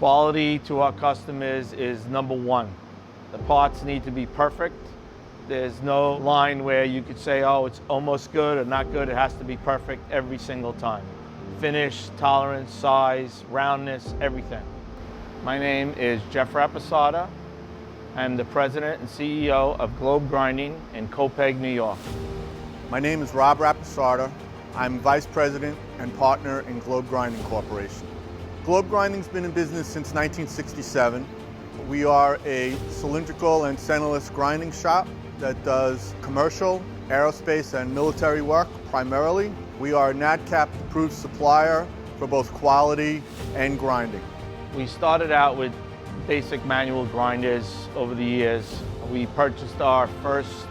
Quality to our customers is number one. The parts need to be perfect. There's no line where you could say, oh, it's almost good or not good. It has to be perfect every single time. Finish, tolerance, size, roundness, everything. My name is Jeff Rapasada. I'm the president and CEO of Globe Grinding in Copiague, New York. My name is Rob Rapasada. I'm vice president and partner in Globe Grinding Corporation. Globe Grinding's been in business since 1967. We are a cylindrical and centerless grinding shop that does commercial, aerospace, and military work primarily. We are a NADCAP approved supplier for both quality and grinding. We started out with basic manual grinders over the years. We purchased our first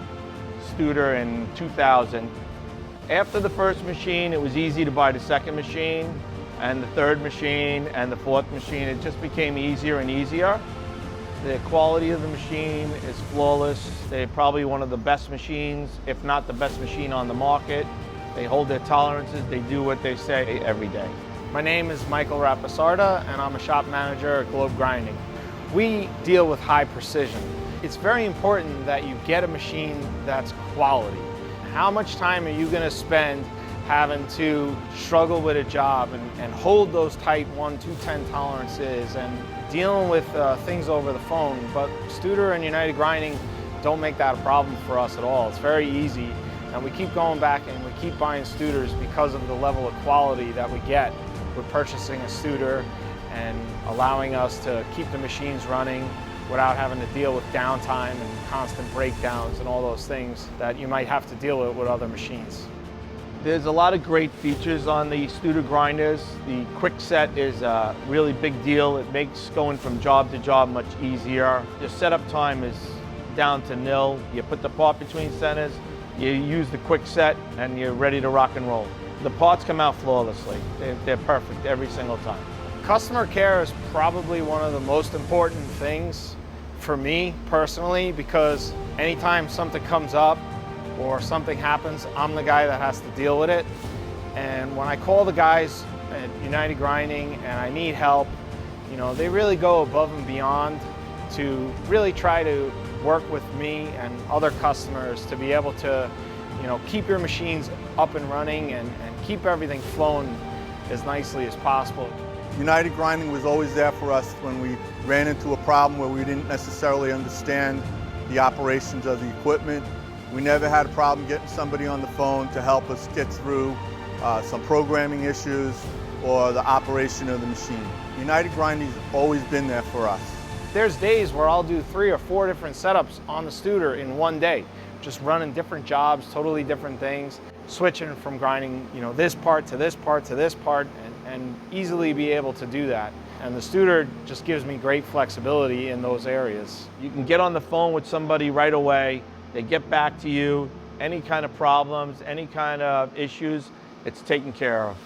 Studer in 2000. After the first machine, it was easy to buy the second machine, and the third machine, and the fourth machine. It just became easier and easier. The quality of the machine is flawless. They're probably one of the best machines, if not the best machine on the market. They hold their tolerances, they do what they say every day. My name is Michael Rapasarda, and I'm a shop manager at Globe Grinding. We deal with high precision. It's very important that you get a machine that's quality. How much time are you going to spend having to struggle with a job and hold those tight 1-210 tolerances and dealing with things over the phone? But Studer and United Grinding don't make that a problem for us at all. It's very easy, and we keep going back and we keep buying Studers because of the level of quality that we get with purchasing a Studer and allowing us to keep the machines running without having to deal with downtime and constant breakdowns and all those things that you might have to deal with other machines. There's a lot of great features on the Studer grinders. The quick set is a really big deal. It makes going from job to job much easier. The setup time is down to nil. You put the part between centers, you use the quick set, and you're ready to rock and roll. The parts come out flawlessly. They're perfect every single time. Customer care is probably one of the most important things for me personally, because anytime something comes up or something happens, I'm the guy that has to deal with it. And when I call the guys at United Grinding and I need help, you know, they really go above and beyond to really try to work with me and other customers to be able to, you know, keep your machines up and running and keep everything flowing as nicely as possible. United Grinding was always there for us when we ran into a problem where we didn't necessarily understand the operations of the equipment. We never had a problem getting somebody on the phone to help us get through some programming issues or the operation of the machine. United Grinding's always been there for us. There's days where I'll do 3 or 4 different setups on the Studer in one day, just running different jobs, totally different things, switching from grinding, you know, this part to this part to this part, and easily be able to do that. And the Studer just gives me great flexibility in those areas. You can get on the phone with somebody right away. They get back to you. Any kind of problems, any kind of issues, it's taken care of.